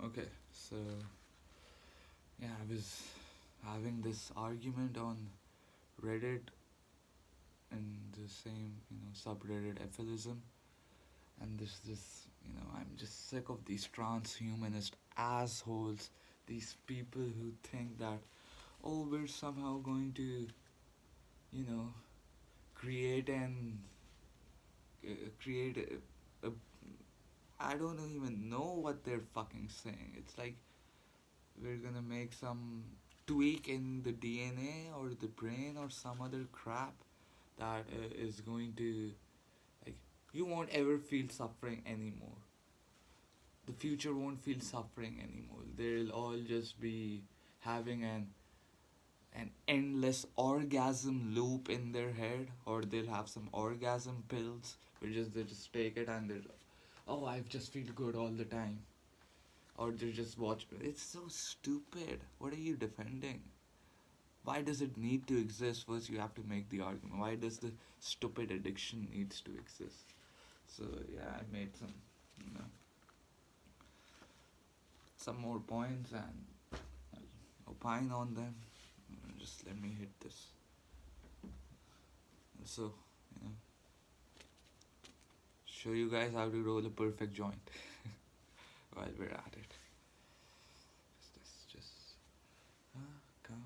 Okay, so yeah, I was having this argument on Reddit in the same, subreddit Ephilism, and I'm just sick of these transhumanist assholes, these people who think that, oh, we're somehow going to, you know, create an create a I don't even know what they're fucking saying. It's like we're gonna make some tweak in the DNA or the brain or some other crap that is going to, like, you won't ever feel suffering anymore. The future won't feel suffering anymore. They'll all just be having an endless orgasm loop in their head, or they'll have some orgasm pills where they just take it and they're, oh, I just feel good all the time, or they just watch. It's so stupid. What are you defending? Why does it need to exist? First, you have to make the argument. Why does the stupid addiction needs to exist? So yeah, I made you know, some more points and I'll opine on them. Just let me hit this. So, you know, show you guys how to roll a perfect joint while we're at it. Just come.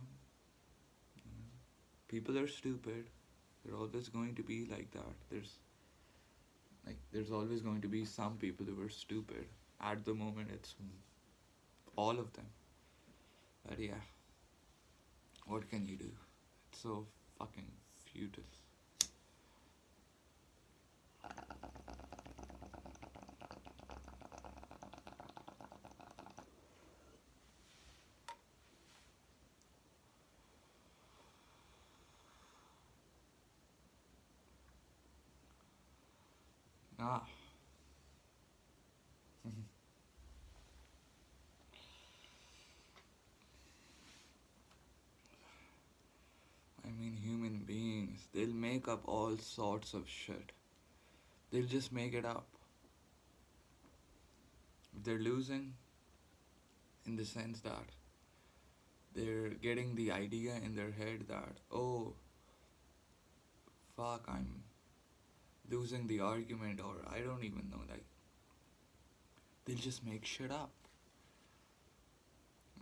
People are stupid. They're always going to be like that. There's always going to be some people who are stupid. At the moment, it's all of them. But yeah, what can you do? It's so fucking futile. Ah. I mean, human beings, they'll make up all sorts of shit. They'll just make it up. They're losing in the sense that they're getting the idea in their head that, oh, fuck, I'm losing the argument, or I don't even know. Like, they'll just make shit up.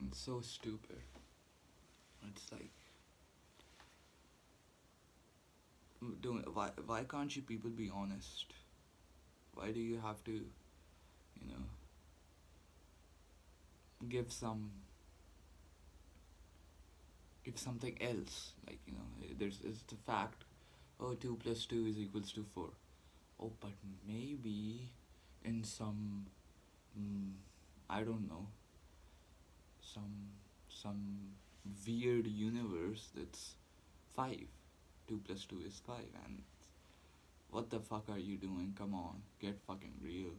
It's so stupid. It's like, why can't you people be honest? Why do you have to, give give something else? Like, there's it's the fact, oh, 2 plus 2 is equals to 4. Oh, but maybe in some, mm, I don't know, some some weird universe that's 5. 2 plus 2 is 5, and what the fuck are you doing? Come on, get fucking real.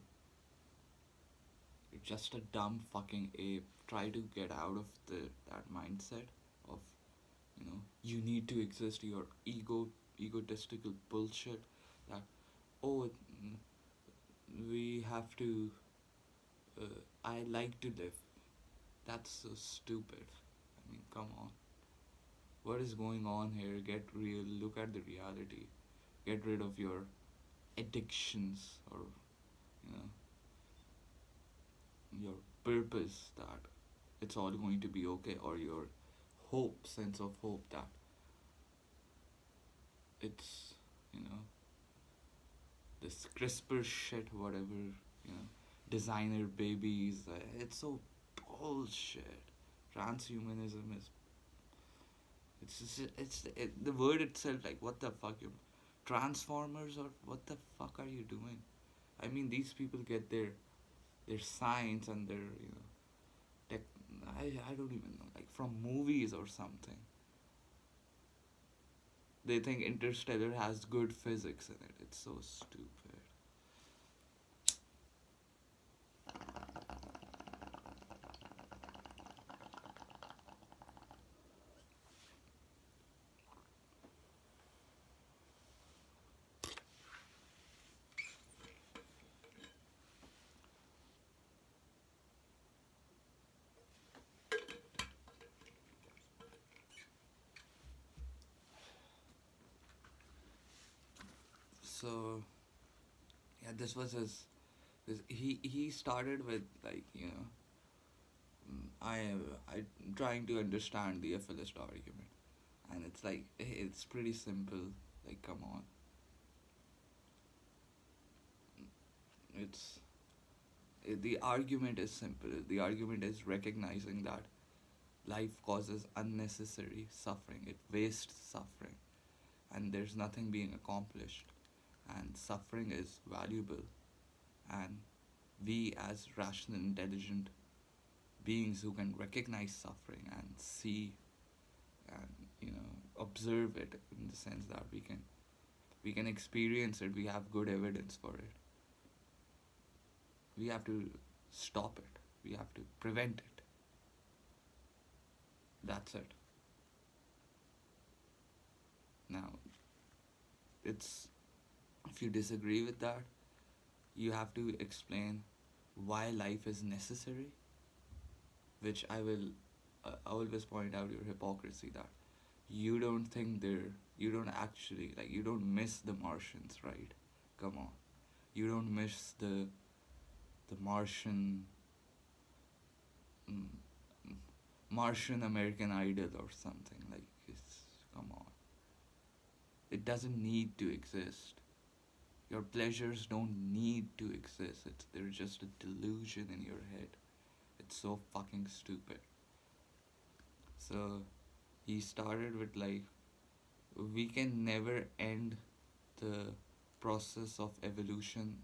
You're just a dumb fucking ape. Try to get out of that mindset of, you need to exist. Your egotistical bullshit that, oh, we have to. I like to live. That's so stupid. I mean, come on. What is going on here? Get real. Look at the reality. Get rid of your addictions, or, you know, your purpose that it's all going to be okay, or your sense of hope that it's, you know, this CRISPR shit, whatever, designer babies. It's so bullshit. Transhumanism is. It's just, the word itself. Like, what the fuck, you Transformers, or what the fuck are you doing? I mean, these people get their science and their, tech. I don't even know, like from movies or something. They think Interstellar has good physics in it. It's so stupid. So yeah, this was his. He started with like I trying to understand the FList argument, and it's like it's pretty simple. Like come on, it's the argument is simple. The argument is recognizing that life causes unnecessary suffering. It wastes suffering, and there's nothing being accomplished, and suffering is valuable, and we as rational, intelligent beings who can recognize suffering and see and observe it in the sense that we can experience it, we have good evidence for it, we have to stop it, we have to prevent it. That's it. Now, it's if you disagree with that, you have to explain why life is necessary, which I will always point out your hypocrisy that you don't actually, like, you don't miss the Martians, right? Come on. You don't miss the mm, Martian American Idol or something. Like, come on. It doesn't need to exist. Your pleasures don't need to exist. They're just a delusion in your head. It's so fucking stupid. So he started with like, we can never end the process of evolution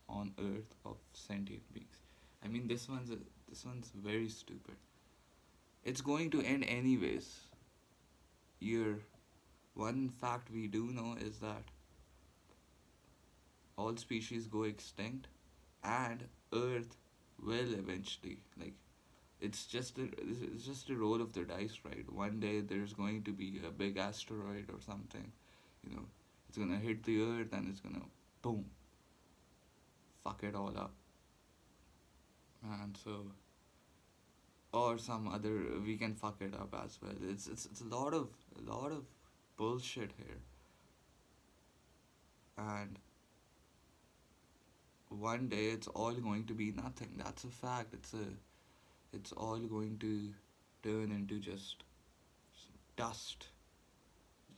on Earth of sentient beings. I mean, this one's very stupid. It's going to end anyways. Your one fact we do know is that all species go extinct, and Earth will eventually, like, it's just a roll of the dice, right? One day there's going to be a big asteroid or something, you know, it's gonna hit the Earth and it's gonna boom, fuck it all up. And so, or some other, we can fuck it up as well. It's a lot of bullshit here. And one day it's all going to be nothing. That's a fact. It's all going to turn into just dust.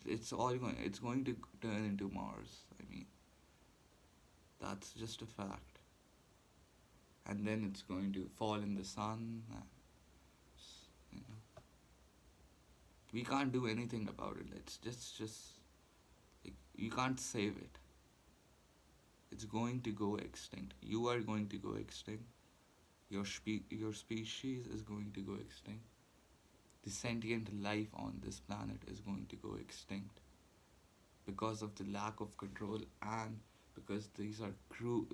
It's going to turn into Mars. I mean, that's just a fact. And then it's going to fall in the sun. And, you know, we can't do anything about it. It's just like, you can't save it. It's going to go extinct. You are going to go extinct. Your species is going to go extinct. The sentient life on this planet is going to go extinct because of the lack of control, and because these are crude.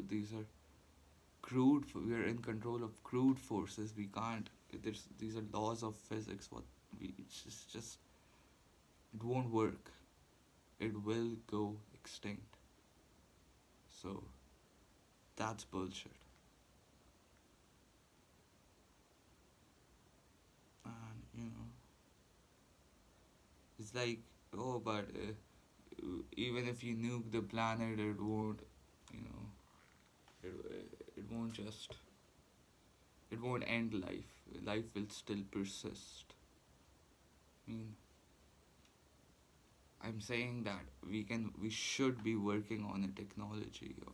We are in control of crude forces. We can't. These are laws of physics. It's just it won't work. It will go extinct. So that's bullshit. And it's like, oh, but even if you nuke the planet, it won't. You know, it won't just. It won't end life. Life will still persist. I mean, I'm saying that we should be working on a technology, or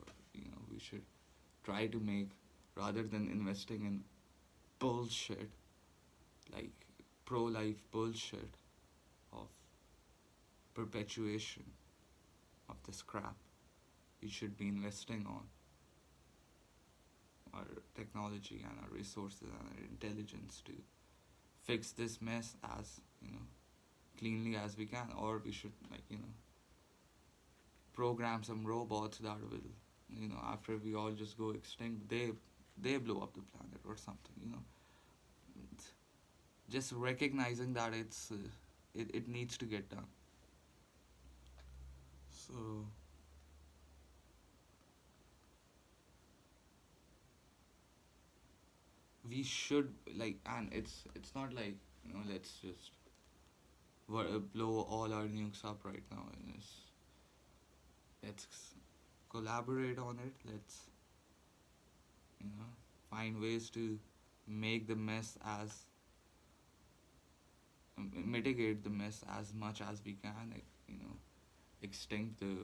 we should try to make, rather than investing in bullshit like pro-life bullshit of perpetuation of this crap. We should be investing on our technology and our resources and our intelligence to fix this mess as cleanly as we can. Or we should, like, program some robots that will, after we all just go extinct, they blow up the planet or something. Just recognizing that it needs to get done. So we should, like, and it's not like, let's just blow all our nukes up right now. And Let's collaborate on it. Let's, you know, find ways to make the mess as mitigate the mess as much as we can. You know, extinct the,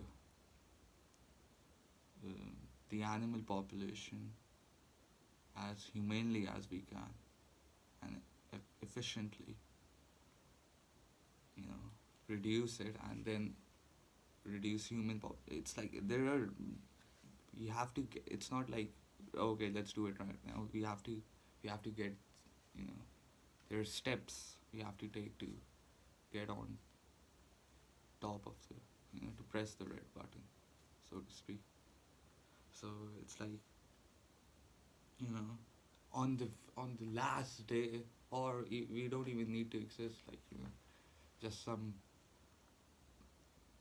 the animal population as humanely as we can and efficiently. You know, reduce it and then reduce human it's like there are you have to get, it's not like okay let's do it right now. We have to get, you know, there are steps we have to take to get on top of the, you know, to press the red button, so to speak. So it's like, you know, on the last day, or we don't even need to exist, like, you know, just some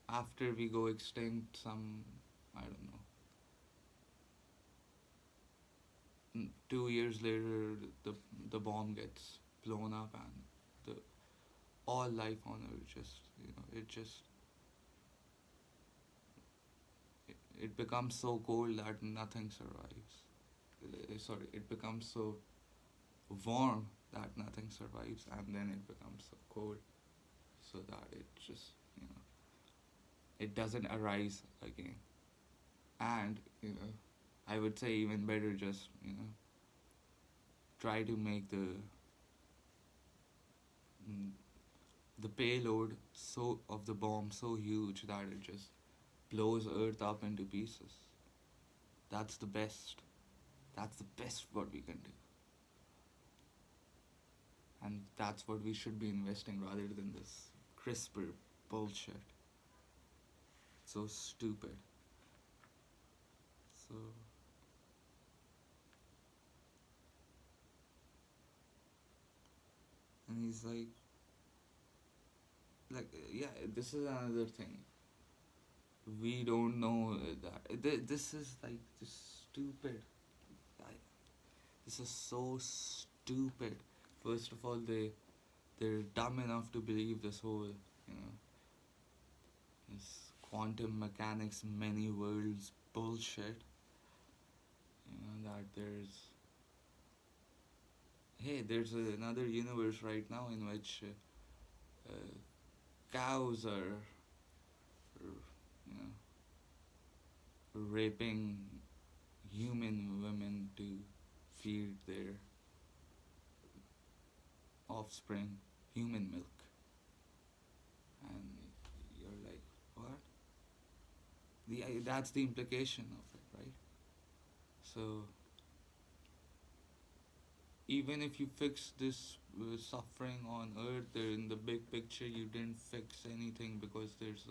after we go extinct, some, I don't know, 2 years later the bomb gets blown up and the all life on earth just, you know, it becomes so cold that nothing survives. Sorry, it becomes so warm that nothing survives, and then it becomes so cold so that it just, you know, it doesn't arise again. And, you know, I would say even better, just, you know, try to make mm, the payload so of the bomb so huge that it just blows Earth up into pieces. That's the best. That's the best what we can do. And that's what we should be investing rather than this CRISPR bullshit. So stupid. So, and he's yeah, this is another thing. We don't know that. This is like just stupid. I, this is so stupid. First of all, they're dumb enough to believe this whole, you know, this quantum mechanics many worlds bullshit. You know that there's another universe right now in which cows are, you know, raping human women to feed their offspring human milk. And you're like, what? That's the implication of it, right? So even if you fix this suffering on earth, in the big picture you didn't fix anything, because there's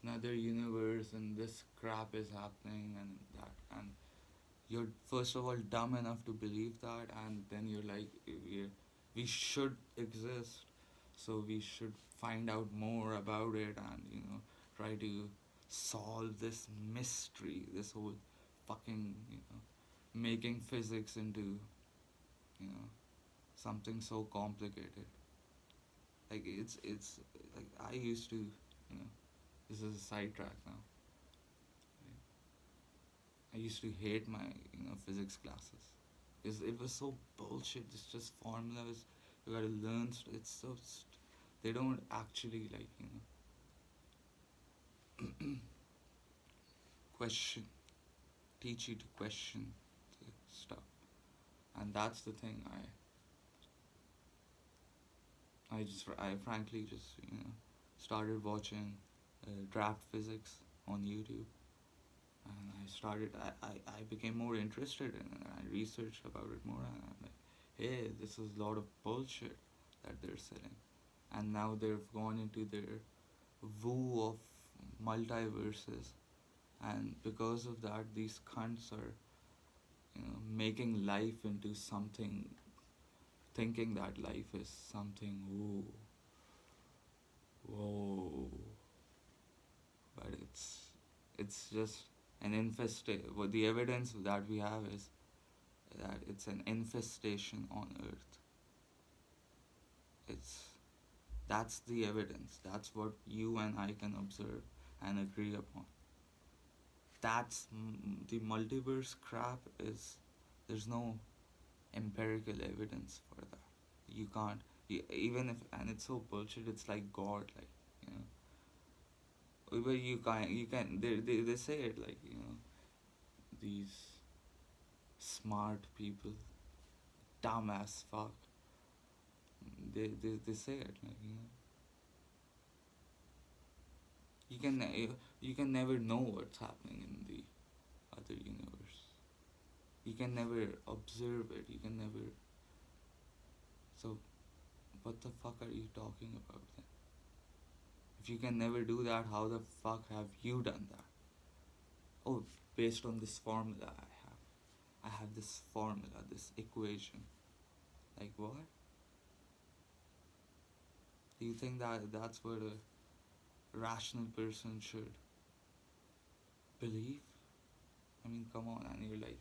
another universe and this crap is happening and that, and you're first of all dumb enough to believe that, and then you're like, we should exist, so we should find out more about it and, you know, try to solve this mystery, this whole fucking, you know, making physics into, you know, something so complicated. Like it's like I used to, you know, this is a sidetrack now. I used to hate my, you know, physics classes because it was so bullshit. It's just formulas. You gotta learn. It's so they don't actually, like, you know, question, teach you to question the stuff, and that's the thing. I frankly just, you know, started watching draft physics on YouTube, and I became more interested in it, and I researched about it more, and I'm like, hey, this is a lot of bullshit that they're selling. And now they've gone into their woo of multiverses, and because of that these cunts are, you know, making life into something, thinking that life is something whoa, but it's just an infestation. What the evidence that we have is that it's an infestation on Earth. It's That's the evidence. That's what you and I can observe and agree upon. the multiverse crap is, there's no empirical evidence for that. You can't, even if, and it's so bullshit, it's like God, like, you know. But you can, they say it like, you know, these smart people, dumb as fuck, they say it like, you know, you can never know what's happening in the other universe. You can never observe it. You can never. So, what the fuck are you talking about then? If you can never do that, how the fuck have you done that? Oh, based on this formula I have. I have this formula, this equation. Like what? Do you think that that's what a rational person should believe? I mean, come on, and you're like,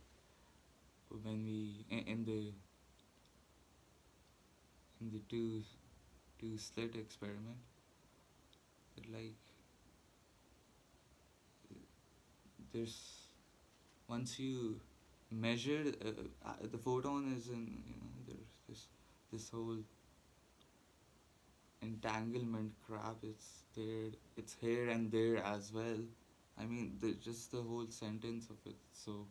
when we in the two slit experiment, like, there's, once you measure, the photon is in, you know, there's this whole entanglement crap. It's here and there as well. I mean, just the whole sentence of it, so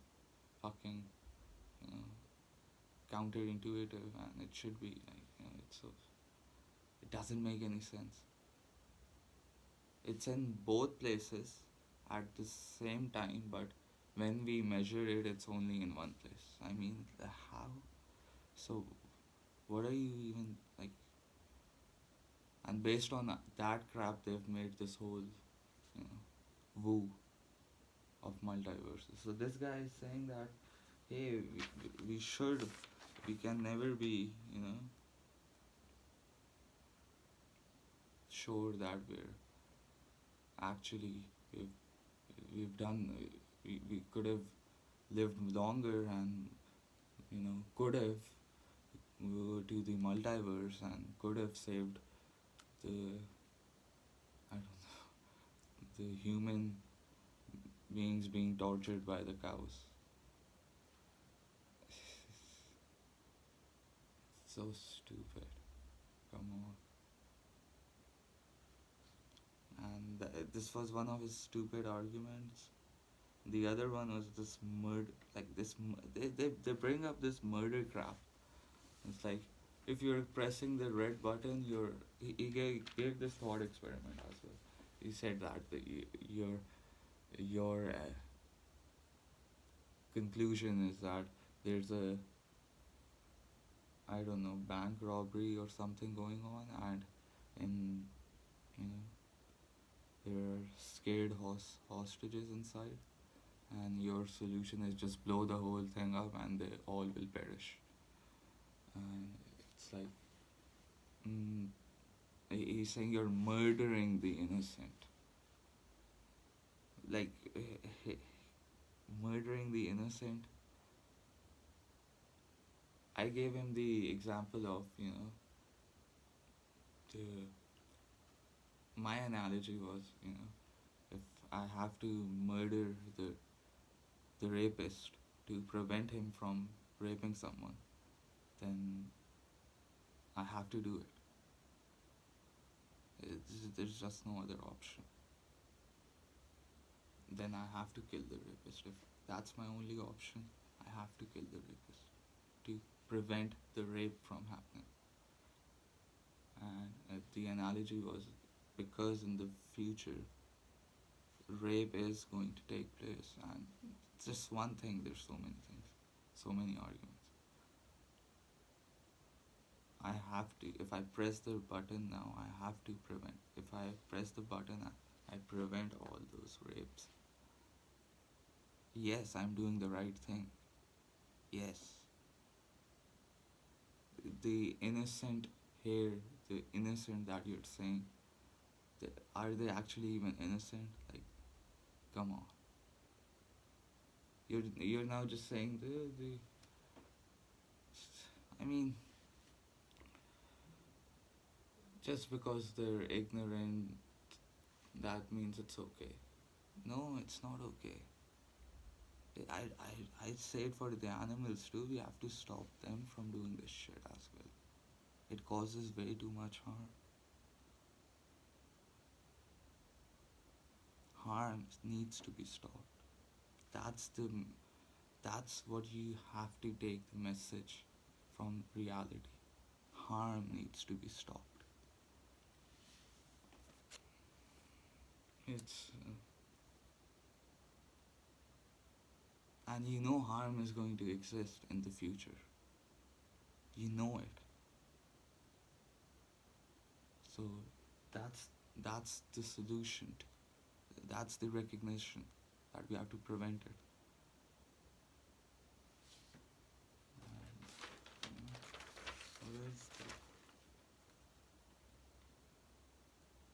fucking, you know, counterintuitive, and it should be like, you know, it's so, it doesn't make any sense. It's in both places at the same time, but when we measure it, it's only in one place. I mean, how? So, what are you even like? And based on that crap, they've made this whole, you know, woo of multiverses. So this guy is saying that, hey, we can never be, you know, sure that actually we've, we've done, we could have lived longer, and, you know, could have go to the multiverse and could have saved the, I don't know, the human beings being tortured by the cows. So stupid. Come on. And this was one of his stupid arguments. The other one was this murder, like this. They bring up this murder crap. It's like, if you're pressing the red button, he gave this thought experiment as well. He said that your conclusion is that there's a, I don't know, bank robbery or something going on, and in, you know, there are scared hostages inside, and your solution is just blow the whole thing up and they all will perish. And it's like, mm, he's saying you're murdering the innocent. Like, murdering the innocent. I gave him the example of, you know, the my analogy was, you know, if I have to murder the rapist to prevent him from raping someone, then I have to do it. There's just no other option. Then I have to kill the rapist. If that's my only option, I have to kill the rapist to prevent the rape from happening. And the analogy was, because in the future rape is going to take place, and it's just one thing, there's so many things, so many arguments. I have to, if I press the button now, I have to prevent. If I press the button, I prevent all those rapes. Yes, I'm doing the right thing. Yes. The innocent here, the innocent that you're saying, are they actually even innocent? Like, come on. You're now just saying the I mean, just because they're ignorant, that means it's okay. No, it's not okay. I say it for the animals too. We have to stop them from doing this shit as well. It causes way too much harm. Harm needs to be stopped. That's the that's what you have to take the message from reality. Harm needs to be stopped. It's and you know harm is going to exist in the future. You know it. So that's the solution. That's the recognition that we have to prevent it.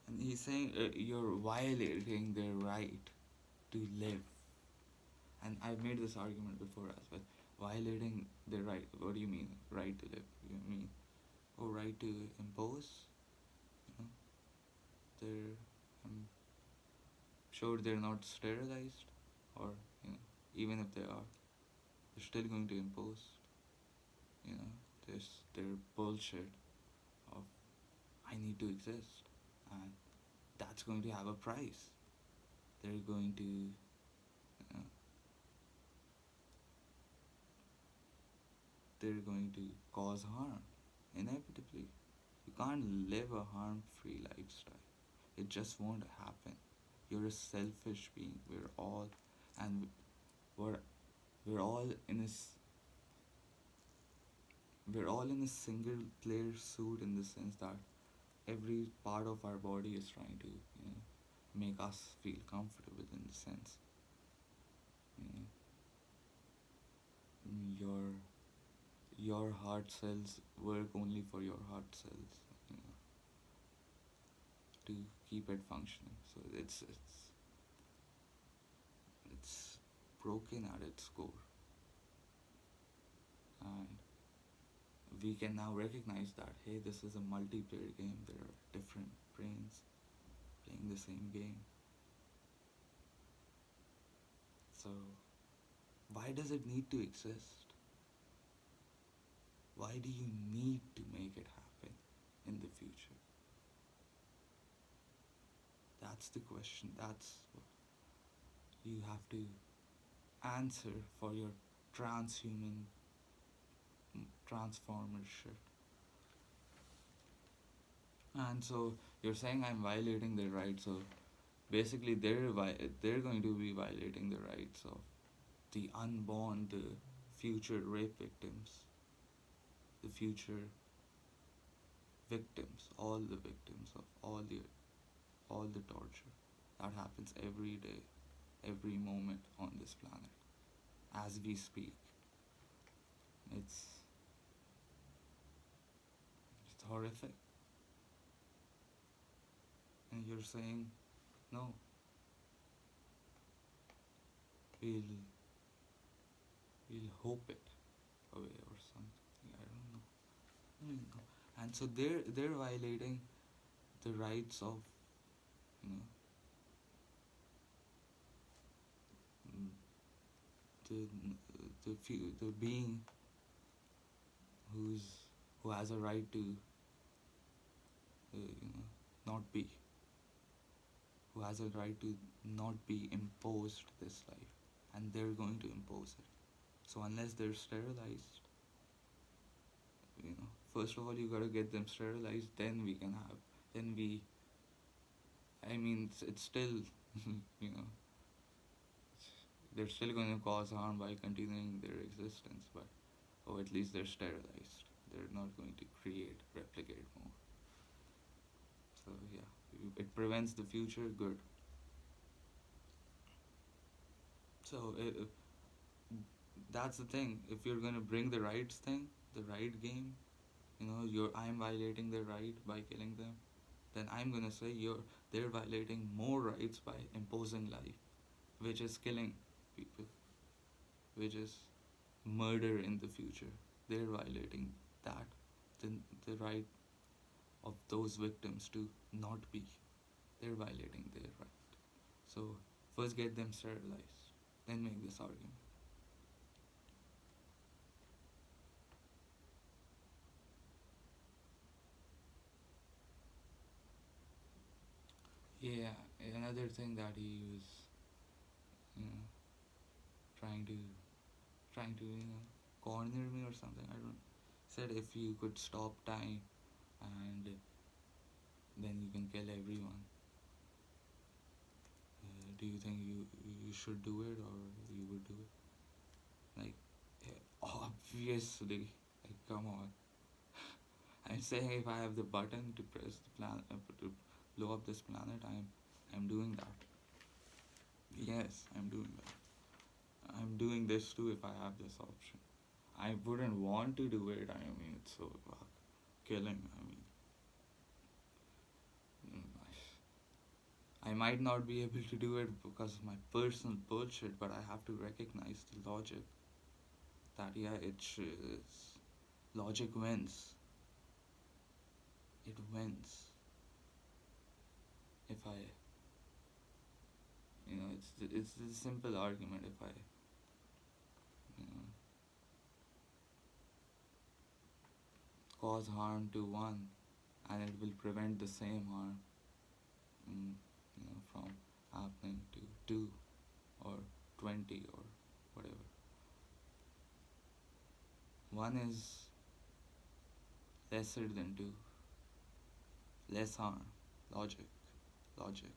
And, and he's saying you're violating their right to live. And I've made this argument before as well. Violating their right. What do you mean? Right to live? You mean, oh, right to impose? You know, they're. I'm sure they're not sterilized, or you know, even if they are, they're still going to impose. You know, their bullshit of I need to exist, and that's going to have a price. They're going to, they're going to cause harm, inevitably. You can't live a harm-free lifestyle. It just won't happen. You're a selfish being. We're all, and we're we're all in a we're all in a single player suit in the sense that every part of our body is trying to make us feel comfortable in the sense you know, your heart cells work only for your heart cells, you know, to keep it functioning. So it's broken at its core, and we can now recognize that hey, this is a multiplayer game. There are different brains playing the same game. So why does it need to exist? Why do you need to make it happen in the future? That's the question. That's what you have to answer for your transhuman transformer shit. And so you're saying I'm violating their rights. So basically, they're going to be violating the rights of the unborn, the future rape victims, the future victims, all the victims of all the torture that happens every day, every moment on this planet, as we speak. It's horrific. And you're saying, no, we'll we'll hope it away or something. I don't know. I don't know. And so they're violating the rights of you know the the being who's who has a right to not be, who has a right to not be imposed this life, and they're going to impose it. So unless they're sterilized, first of all you gotta get them sterilized, then we can have, then we, I mean, it's still, you know, they're still going to cause harm by continuing their existence, but at least they're sterilized. They're not going to replicate more. So yeah, it prevents the future good. So that's the thing. If you're gonna bring the rights thing, the right game, I'm violating their right by killing them. Then I'm gonna say they're violating more rights by imposing life, which is killing people, which is murder in the future. They're violating that, the right of those victims to not be. They're violating their right. So first get them sterilized, then make this argument. Yeah, another thing that he was, you know, trying to corner me or something. I don't. Said if you could stop time, and then you can kill everyone. Do you think you should do it, or you would do it? Like, obviously, like, come on. I'm saying if I have the button to press the planet to blow up this planet, I'm doing that. Yes, I'm doing that. I'm doing this too if I have this option. I wouldn't want to do it. I mean, it's so killing. I mean, I might not be able to do it because of my personal bullshit, but I have to recognize the logic. That yeah, it's logic wins. It wins. If I, it's a simple argument. If I, you know, cause harm to one, and it will prevent the same harm, from happening to 2 or 20 or whatever. One is lesser than 2. Less harm. Logic. Logic.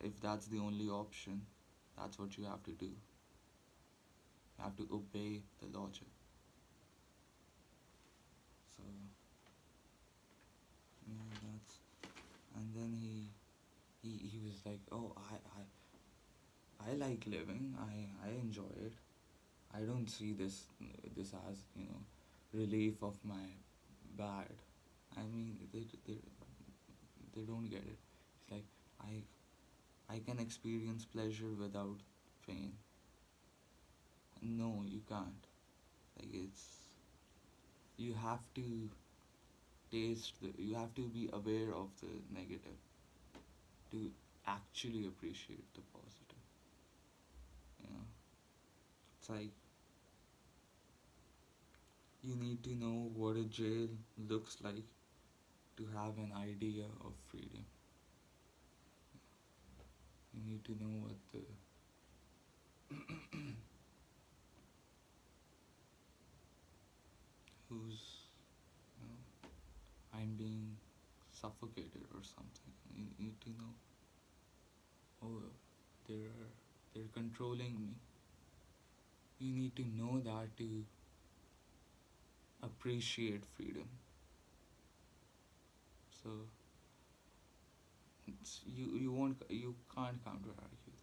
If that's the only option, that's what you have to do. You have to obey the logic. So yeah, that's. And then he was like, oh, I like living. I enjoy it. I don't see this as relief of my bad. I mean, they don't get it. It's like I can experience pleasure without pain. No, you can't. Like, it's, you have to you have to be aware of the negative to actually appreciate the positive. You know, it's like you need to know what a jail looks like to have an idea of freedom. You need to know what the who's I'm being suffocated or something. You need to know. Oh, they're controlling me. You need to know that to appreciate freedom. So you can't counter argue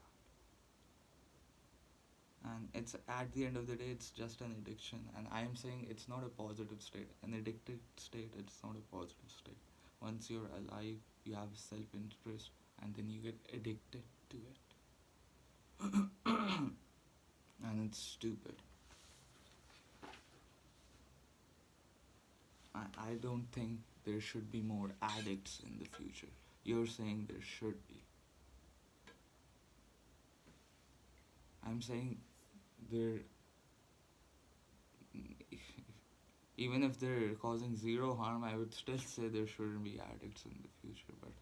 that. And it's at the end of the day, it's just an addiction. And I am saying it's not a positive state. An addicted state, it's not a positive state. Once you're alive, you have self-interest, and then you get addicted to it. And it's stupid. I don't think there should be more addicts in the future. You're saying there should be. I'm saying there, even if they're causing zero harm, I would still say there shouldn't be addicts in the future. But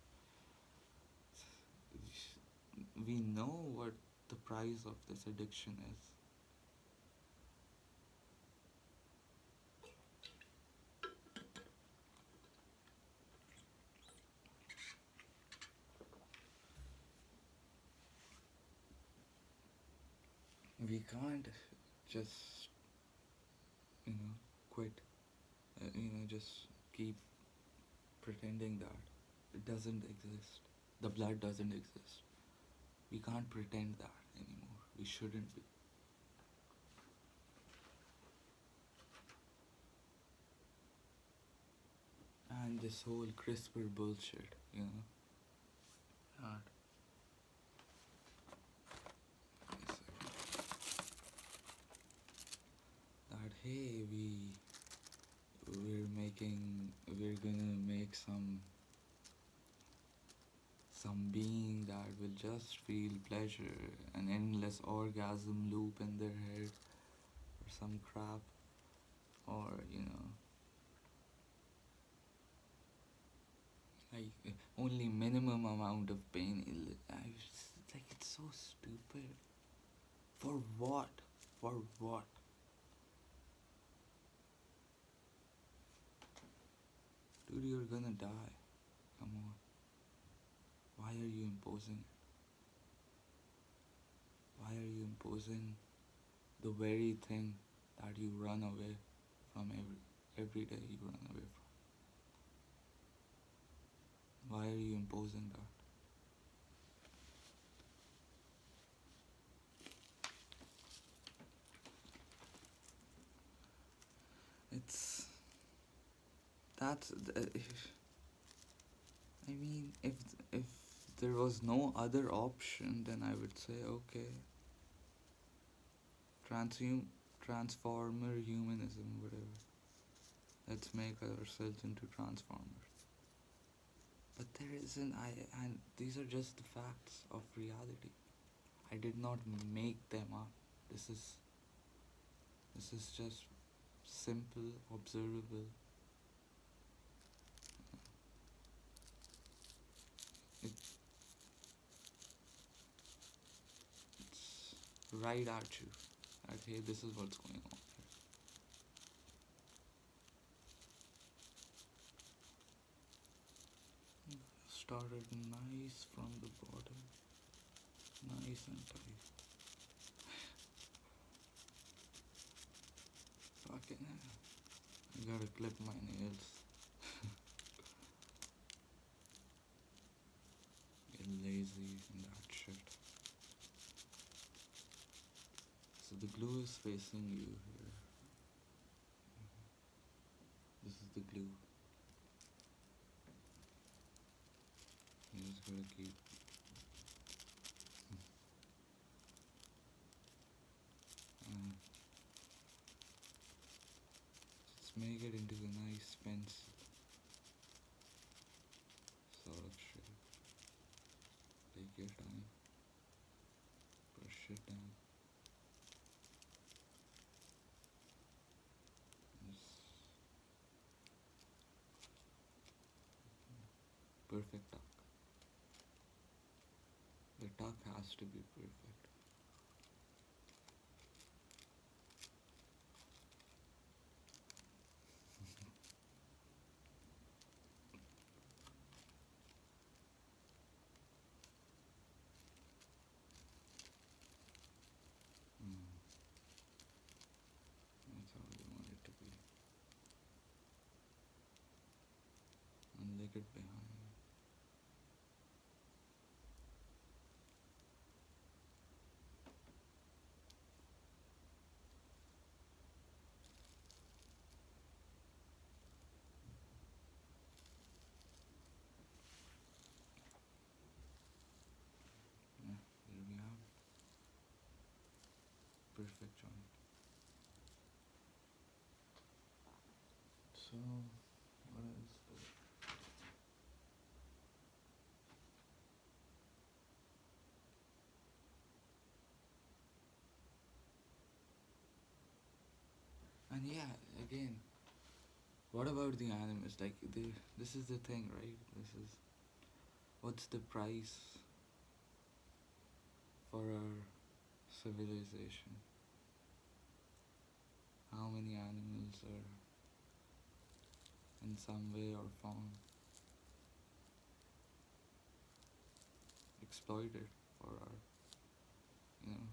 we know what the price of this addiction is. We can't just, quit. Just keep pretending that it doesn't exist. The blood doesn't exist. We can't pretend that anymore. We shouldn't be. And this whole CRISPR bullshit, Hard. That hey, we're gonna make some being that will just feel pleasure, an endless orgasm loop in their head, or some crap, or like only minimum amount of pain. I was like, it's so stupid. For what? For what? Dude, you're gonna die. Come on. Why are you imposing it? Why are you imposing the very thing that you run away from every day you run away from? Why are you imposing that? It's that's I mean, if there was no other option, then I would say okay, transformer humanism, whatever. Let's make ourselves into transformers. But there isn't. And these are just the facts of reality. I did not make them up. This is this is just simple, observable. It, it's right at you. Okay, this is what's going on. Started nice from the bottom, nice and tight. Fucking hell. I gotta clip my nails. Get lazy and that shit. So the glue is facing you here. This is the glue. You just gotta keep. Just make it into a nice pencil sort of shape. Take your time. Brush it down. Just perfect tuck. The tuck has to be perfect. That's how you want it to be. And lick it behind. Yeah, there we have it. Perfect joint. So, what else? And yeah, again, what about the animals? Like, this is the thing, right? This is what's the price for our civilization? How many animals are in some way or form exploited for our, you know,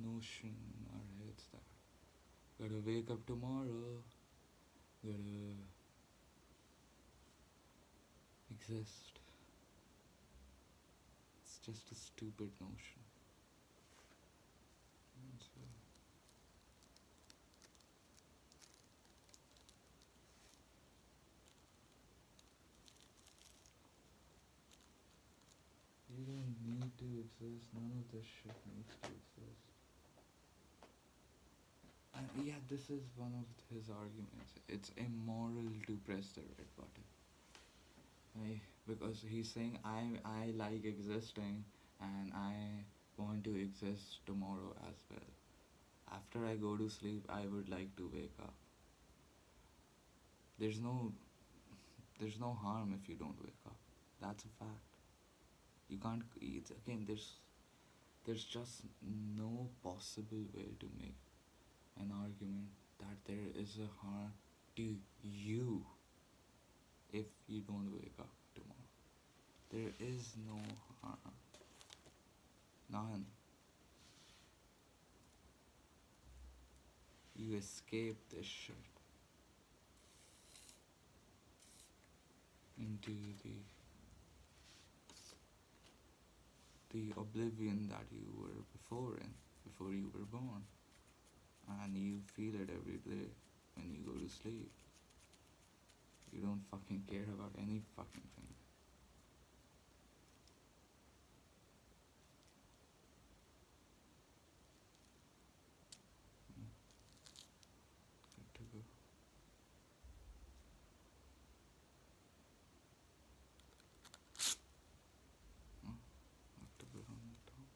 notion in our heads that gotta wake up tomorrow, gotta exist. It's just a stupid notion. And so, you don't need to exist. None of this shit needs to exist. And yeah, this is one of his arguments. It's immoral to press the red button. Because he's saying I like existing and I want to exist tomorrow as well. After I go to sleep, I would like to wake up. There's no There's no harm if you don't wake up. That's a fact. You can't. It's, again, there's just no possible way to make an argument that there is a harm to you if you don't wake up tomorrow. There is no harm. None. You escape this shit into the oblivion that you were before you were born. And you feel it every day when you go to sleep. You don't fucking care about any fucking thing. Good to go. Oh, have to put on the top.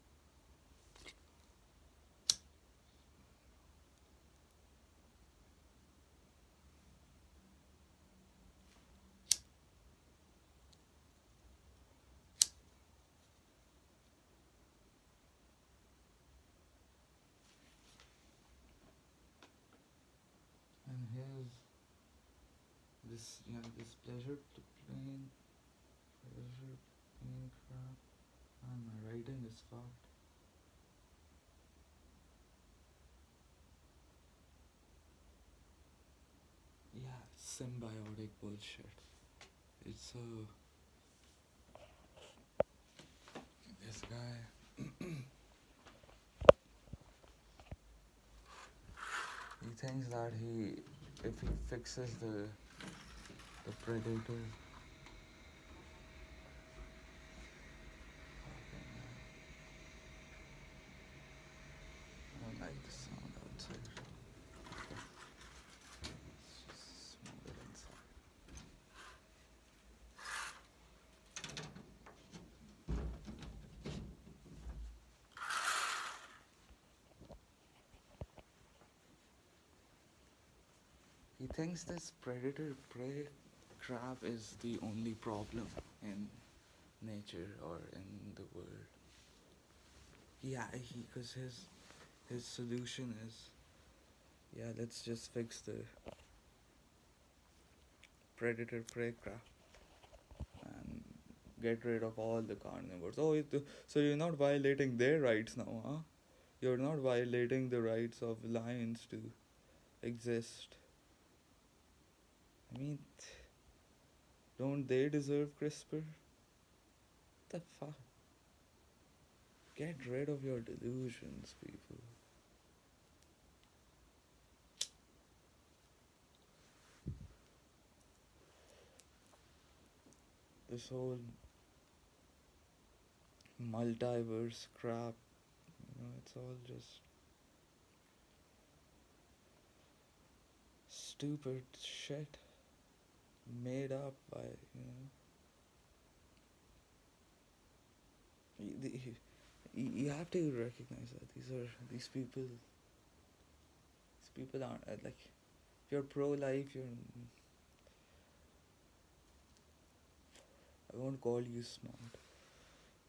And here's this pleasure plane crap. And my writing is fucked. Yeah, symbiotic bullshit. It's this guy. He thinks that if he fixes the predator. I don't like the sound outside. Let's just move it inside. He thinks this predator prey crap is the only problem in nature or in the world. Yeah, because his solution is, yeah, let's just fix the predator prey crap and get rid of all the carnivores. Oh, so you're not violating their rights now, huh? You're not violating the rights of lions to exist. I mean, don't they deserve CRISPR? What the fuck? Get rid of your delusions, people. This whole multiverse crap, it's all just stupid shit made up by, you have to recognize that these people aren't like, if you're pro-life, I won't call you smart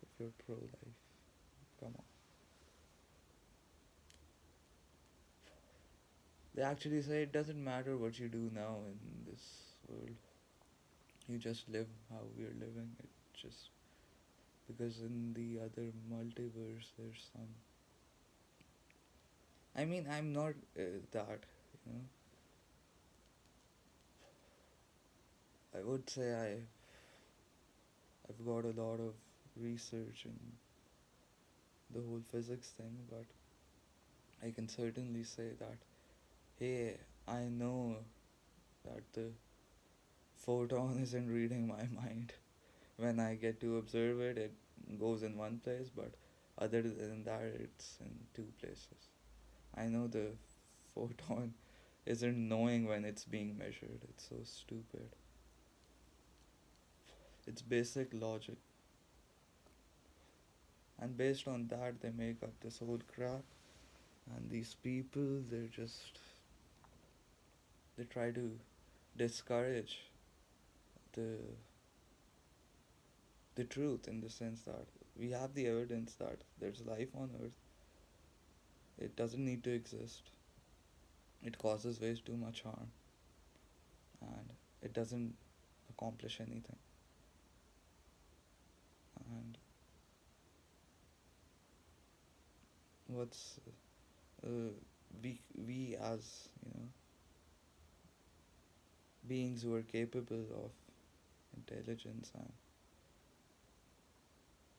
if you're pro-life. Come on. They actually say it doesn't matter what you do now in this world. You just live how we're living. It just because in the other multiverse there's some. I mean, I'm not that, you know. I would say I've got a lot of research in the whole physics thing, but I can certainly say that, hey, I know that the photon isn't reading my mind. When I get to observe it, it goes in one place, but other than that, it's in two places. I know the photon isn't knowing when it's being measured. It's so stupid. It's basic logic. And based on that, they make up this whole crap. And these people, they try to discourage the the truth, in the sense that we have the evidence that there's life on Earth. It doesn't need to exist. It causes way too much harm, and it doesn't accomplish anything. And what's uh, we as beings who are capable of intelligence and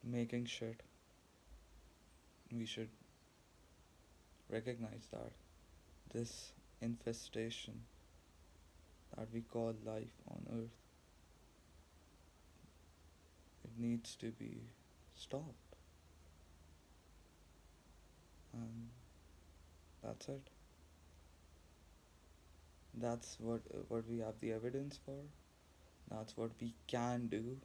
making shit, we should recognize that this infestation that we call life on Earth, it needs to be stopped. And that's it. That's what we have the evidence for. That's what we can do,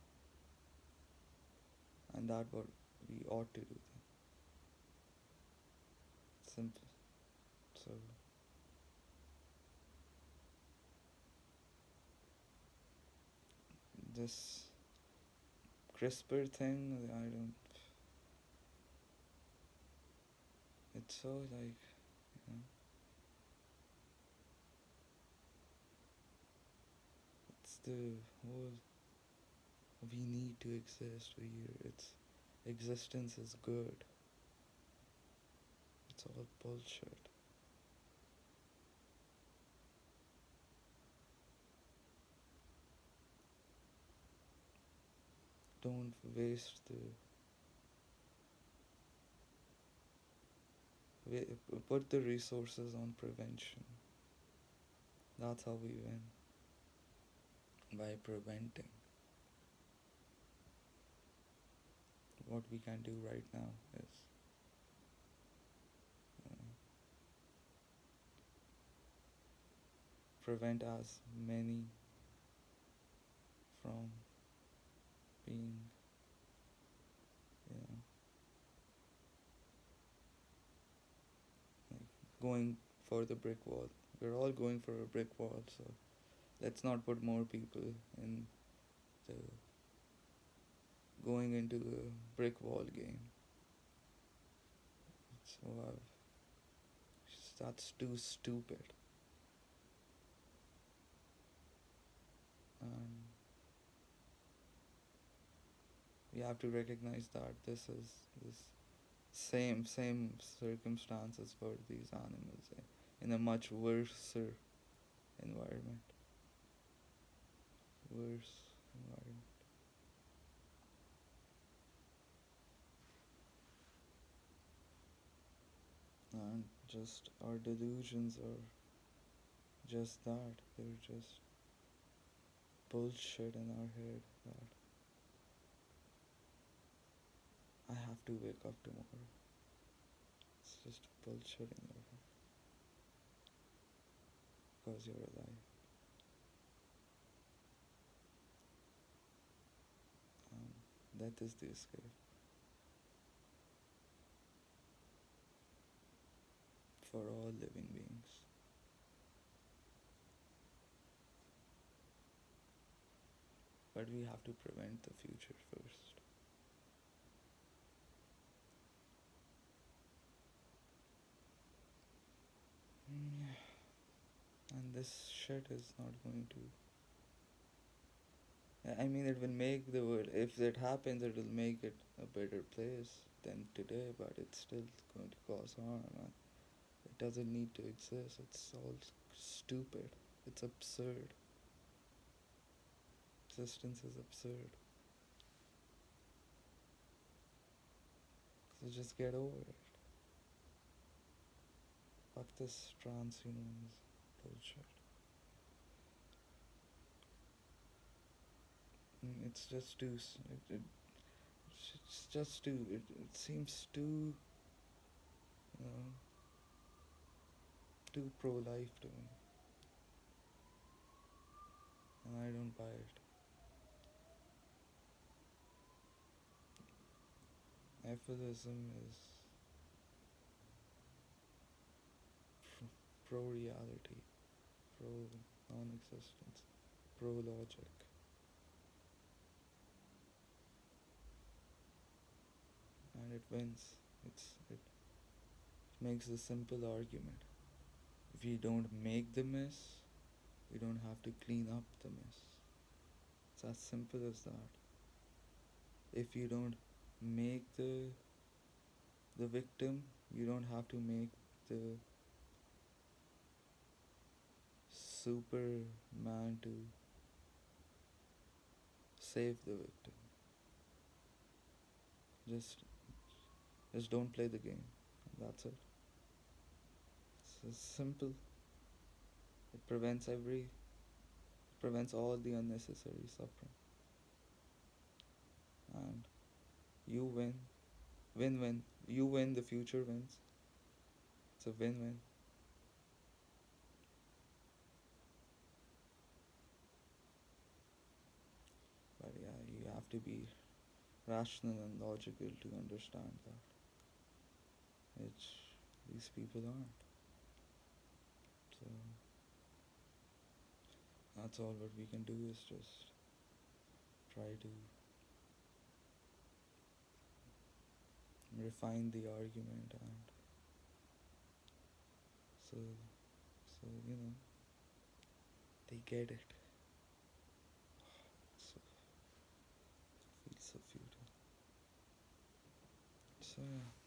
and that's what we ought to do. Simple. So this CRISPR thing, I don't. It's so like, you know, it's the whole. We need to exist. It's existence is good. It's all bullshit. Don't waste put the resources on prevention. That's how we win. By preventing. What we can do right now is prevent as many from being, you know, like going for the brick wall. We're all going for a brick wall, so let's not put more people in the going into the brick wall game. So that's too stupid. And we have to recognize that this same circumstances for these animals in a much worse environment. Worse environment. And just our delusions are just that. They're just bullshit in our head that I have to wake up tomorrow. It's just bullshit in your head. Because you're alive. That is the escape. For all living beings. But we have to prevent the future first. And this shit is not going to. I mean, it will make the world. If it happens, it will make it a better place than today. But it's still going to cause harm. And it doesn't need to exist. It's all stupid. It's absurd. Existence is absurd. So just get over it. Fuck this transhumanism bullshit. It's just too. It's just too. It seems too. You know. Too pro-life to me. And I don't buy it. Ethicism is pro-reality, pro-non-existence, pro-logic. and it wins. It makes a simple argument. If you don't make the mess, you don't have to clean up the mess. It's as simple as that. If you don't make the victim, you don't have to make the Superman to save the victim. Just just don't play the game. That's it. It's simple. It prevents all the unnecessary suffering. And you win. Win-win. You win, the future wins. It's a win-win. But yeah, you have to be rational and logical to understand that. Which these people aren't. So that's all what we can do is just try to refine the argument and so they get it. So it feels so futile. So yeah.